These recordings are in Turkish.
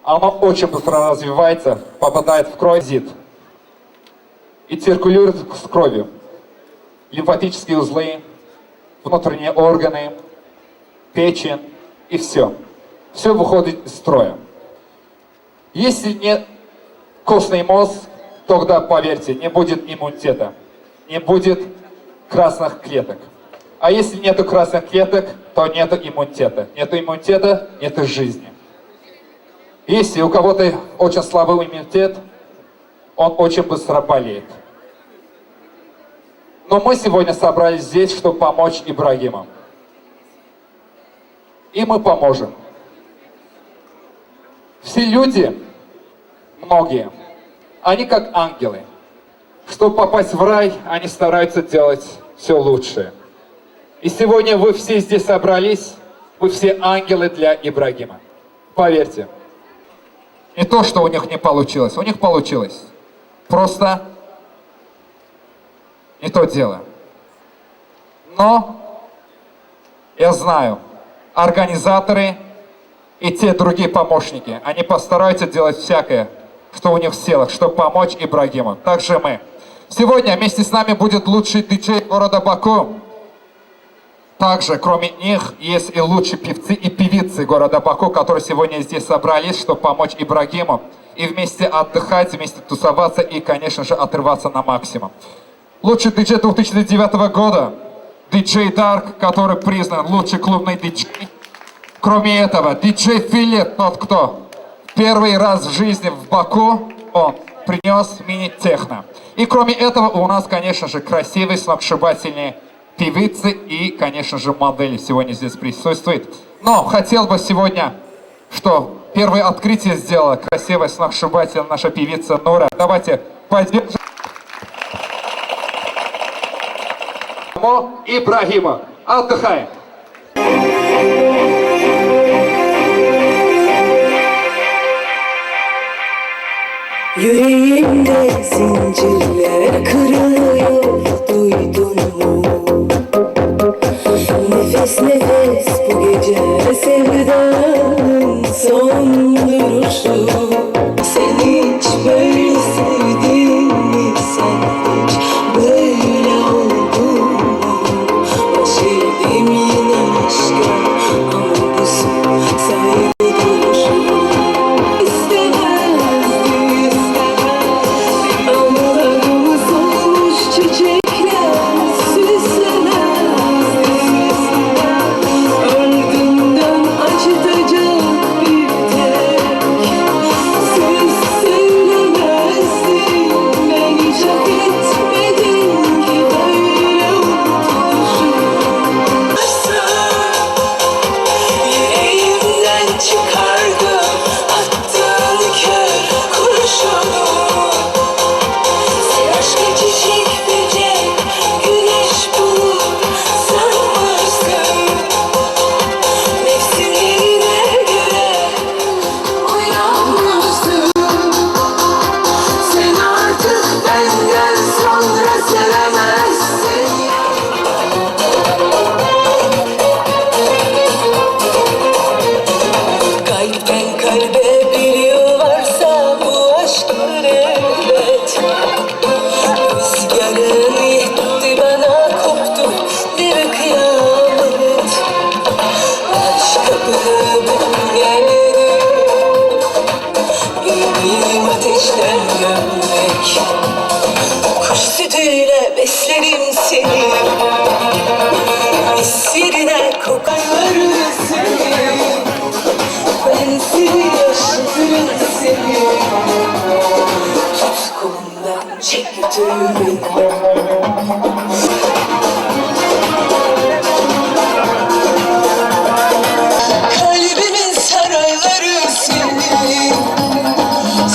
Оно очень быстро развивается, попадает в кровь и циркулирует с кровью. Лимфатические узлы, внутренние органы, печень и все. Все выходит из строя. Если нет костный мозг, тогда, поверьте, не будет иммунитета, не будет красных клеток. А если нету красных клеток, то нету иммунитета. Нету иммунитета, нету жизни. Если у кого-то очень слабый иммунитет, он очень быстро болеет. Но мы сегодня собрались здесь, чтобы помочь Ибрагиму. И мы поможем. Все люди, многие, они как ангелы. Чтобы попасть в рай, они стараются делать все лучшее. И сегодня вы все здесь собрались, вы все ангелы для Ибрагима. Поверьте. Не то, что у них не получилось. У них получилось. Просто не то дело. Но я знаю, организаторы и те другие помощники, они постараются делать всякое, что у них в силах, чтобы помочь Ибрагиму. Также мы. Сегодня вместе с нами будет лучший диджей города Баку. Также, кроме них, есть и лучшие певцы и певицы города Баку, которые сегодня здесь собрались, чтобы помочь Ибрагиму. И вместе отдыхать, вместе тусоваться и, конечно же, отрываться на максимум. Лучший диджей 2009 года, диджей Dark, который признан лучший клубный диджей. Кроме этого, диджей Филипп, тот, кто первый раз в жизни в Баку, он принес мини-техно. И кроме этого, у нас, конечно же, красивые, сногсшибательные певицы и, конечно же, модели сегодня здесь присутствуют. Но хотел бы сегодня, что первое открытие сделала красивая, сногсшибательная наша певица Нура. Давайте поддержим Ибрагима. Отдыхаем. Yüreğimde zincirler kırılıyor, duydun mu? Nefes nefes bu gece sevdanın son duruşu. Sen hiç böyle sevdin mi? Sen hiç böyle oldun mu? Başardım yine aşka ama bu son saygı duruşu. Kuş sütüyle beslerim seni, misirine kokarım seni. Ben seni yaşatırım seni, tut kolumdan çek götür beni. Kalbimin sarayları senin,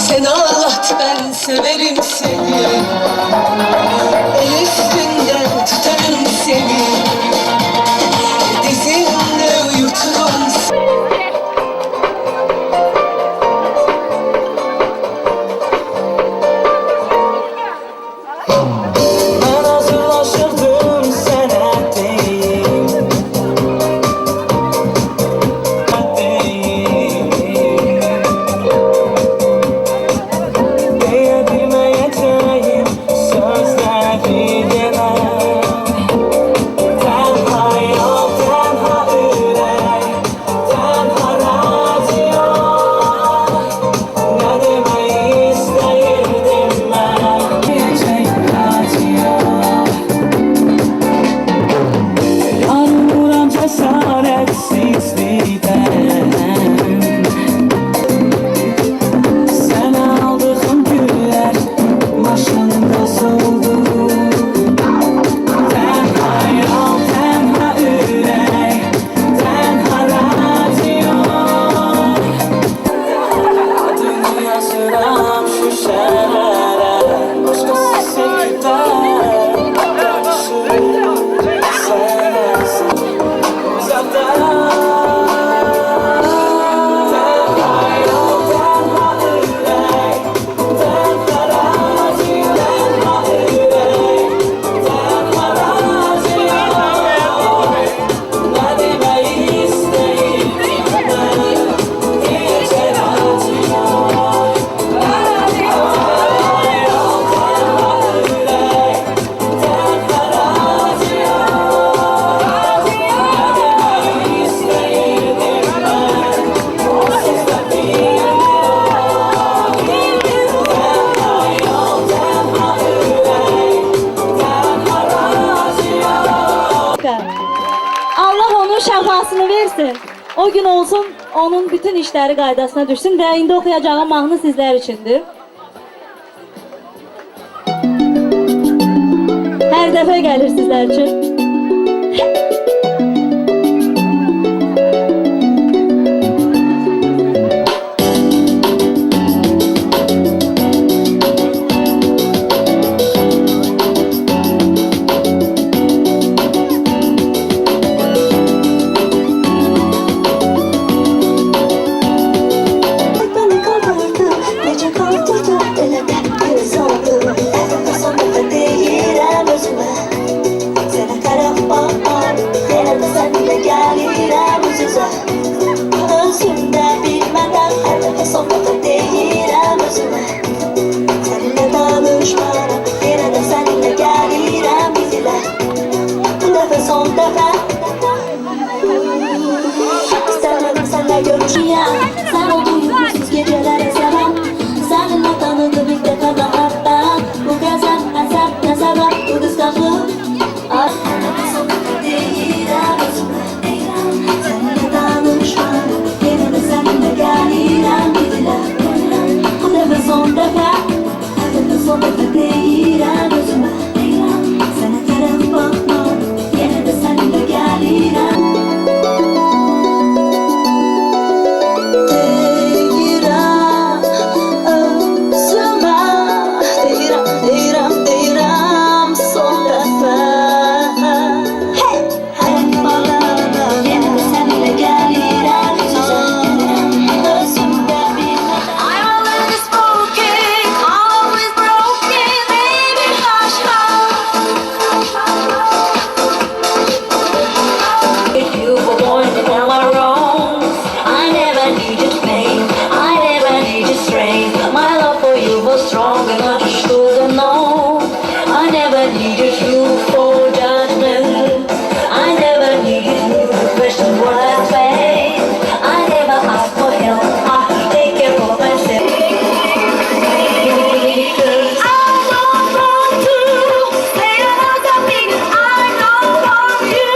sen ağlat ben severim seni. El üstünden tutarım hamısını versin. O gün olsun, onun bütün işləri qaydasına düşsün və indi oxuyacağım mahnı sizlər üçündür. Hər dəfə gəlir sizlər üçün. Beni kaldırdı, gece kaldırdı, elinde göz oldu. Sonunda değirem özüme, sana taraf bakmam. Yanımda seninle gelirem yüzüze. Özümde bilmeden her defa sonunda değirem özüme. Seninle tanışmam, yine de seninle gelirem yüzüne. Bu defa son defa. İstemedim seninle görüşmeye. Sen oldun uykusuz gecelere selam. Seninle tanıdım ilk defa da hatta. Bu gazap, azap, ne sebep bu kıskançlık? Sonunda değirem özüme. Seninle tanışmam, yine de seninle gelirem gidile. Bu defa son defa, her defa son defa değirem özüme. Sana taraf bakmam, yine de seninle gelirem. Değirem özüme, değirem son defa. Hey, hey, yine de seninle gelirem özümde bilmeden. I'm always broken, always broken, baby hush hush. If you were born to tell my wrongs, I never needed pain, I never needed strength. My love for you was strong enough to should have known. I never needed you for judgment. I never needed you to question what I say. I never asked for help. I take care of myself. I don't want to say another thing. I don't want you.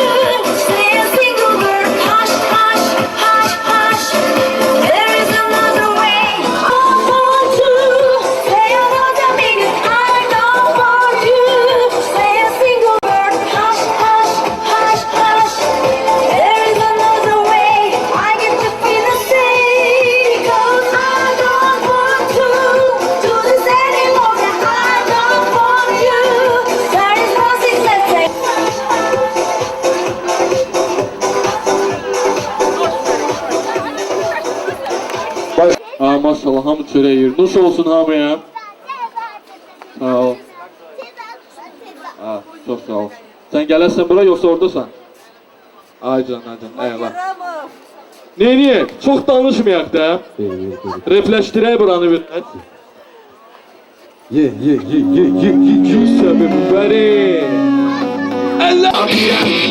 Say a single word. Hush, hush, hush, hush. There is another way. I don't want to say another thing. I don't want you. Say a single word. Hush, hush, hush, hush. There is another way. I get to feel the same. 'Cause I don't want to do this anymore. I don't want you. There is nothing left. Ha maşallah hamı çörək yeyir. Nuş olsun hamıya. Sağ ol. Ha, çox sağ ol. Sən gələrsən bura yoxsa oradasan? Ay can, eyvallah. Neyini? Çox danışmayaq da. Refleşdirək buranı bir. Ye. Səbəb bəri.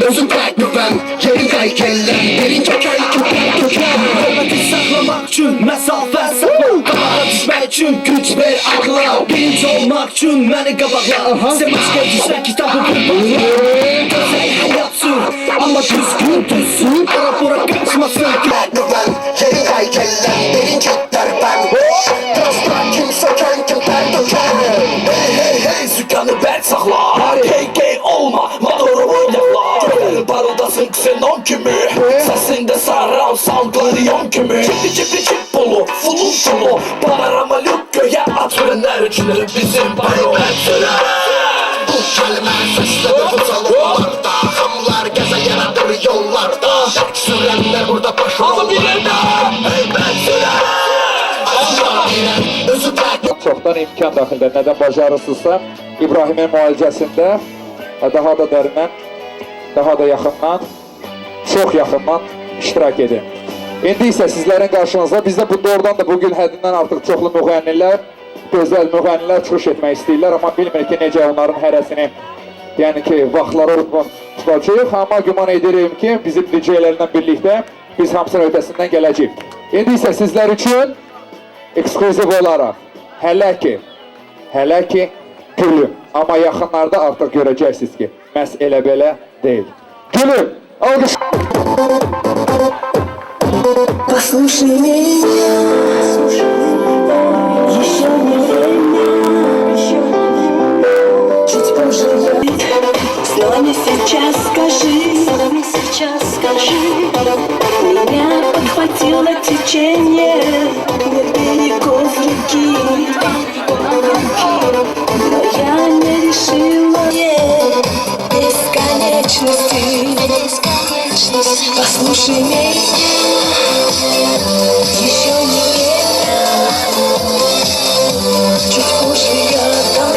Özüm pek güven, geri kaykellen. Derin köker, köker. Hürmeti saklamak için mesafe sakla. Kabağa düşmek için güç ver akla. Birinci olmak için beni kabakla. Sen başka düşen kitabı bir bakla. Gözey hayatsın ama düzgün düşsün. Ara bura kaçmasın. Pek güven, geri kaykellen. Derin köker ben. Dostlar kim söken köker döker. Hey sükanı ben sakla. Hey olma motorumu yakla. Gönül parıldasın ksenon kimi. Sesinde sarral salgılıyor kimi. Cipli cip bolu fulun solu. Panorama lük göğe at frenler içinde bizim barometreler. Bu kelime sesleri bu salonlarda. Hamlar geze yaradır yollarda. Sürenler burada başarılı birinde. Hey ben süren. Özü pek Çoxdan imkan daxildə nədən bacarırsınızsa, İbrahimin müalicəsində daha da dərindən, daha da yaxından, çox yaxından iştirak edin. İndi isə sizlərin qarşınızda bizdə bu doğrudan da bugün həddindən artıq çoxlu müğənnilər, gözəl müğənnilər çıxış etmək istəyirlər, amma bilmir ki, necə onların hərəsini, yəni ki, vaxtları uyğun tutacaq. Amma güman edirik ki, bizim DJ-lərlə birlikdə biz hamısının ötəsindən gələcəyik. İndi isə sizlər üçün ekskluziv olaraq, hələ ki, gülüm. Amma yaxınlarda artıq görəcəksiniz ki, məhz elə belə deyil. Gülüm, alqış! Послушай меня, еще не время, чуть позже с нами сейчас скажи, меня подхватило течение берегов реки, но я не решила бесконечности. Послушай меня, еще не время, чуть позже я дам.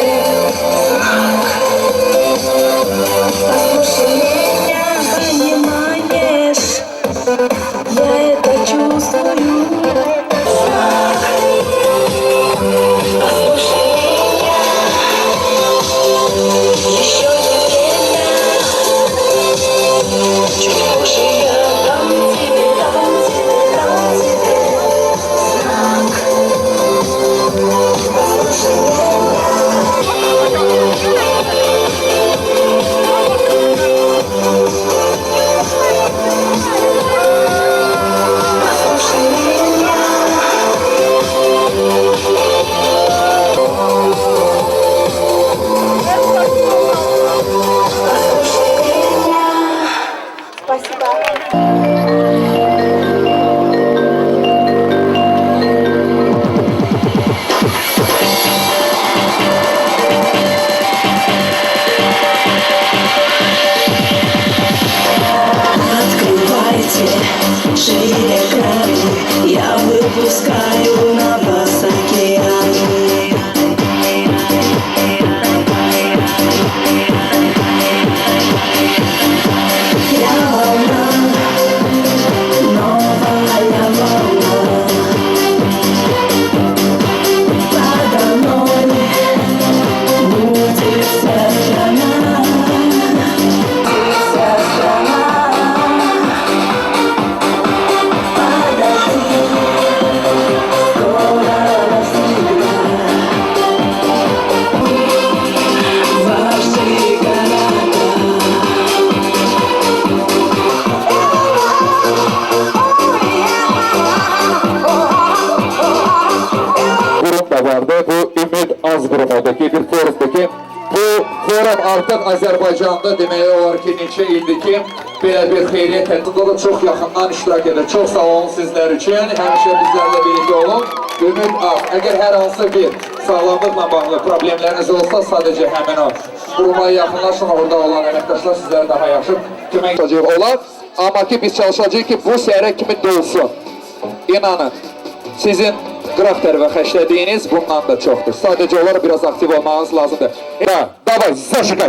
Послушай меня, понимаешь, я это чувствую. Послушай меня, еще не время, чуть позже я дам тебе знак. Послушай шире край, я выпускаю на вас океан. Я волна, новая волна, подо мной будет вся страна, вся страна. Vardı. Bu Ümid Az grubundaki bir forumdaki bu forum artık Azerbaycan'da demək olar ki neçə ildir ki belə bir xeyriyyət tədqiqatı çox yaxından iştirak edir. Çox sağ olun sizlər üçün. Həmişə bizlərlə birlikdə olun. Ümid Az. Əgər hər hansı bir sağlamlıqla bağlı problemləriniz olsa sadəcə həmin o quruma yaxınlaşın. Orada olan əməkdaşlar sizlərə daha yaxşı kömək olar. Amma ki biz çalışacağıq ki bu səhərə kimi dolsun. İnanın. Sizin qıraq tərəfə xərclədiyiniz bundan da çoxdur. Sadəcə olaraq biraz aktiv olmanız lazımdır. Davay, zəşikay.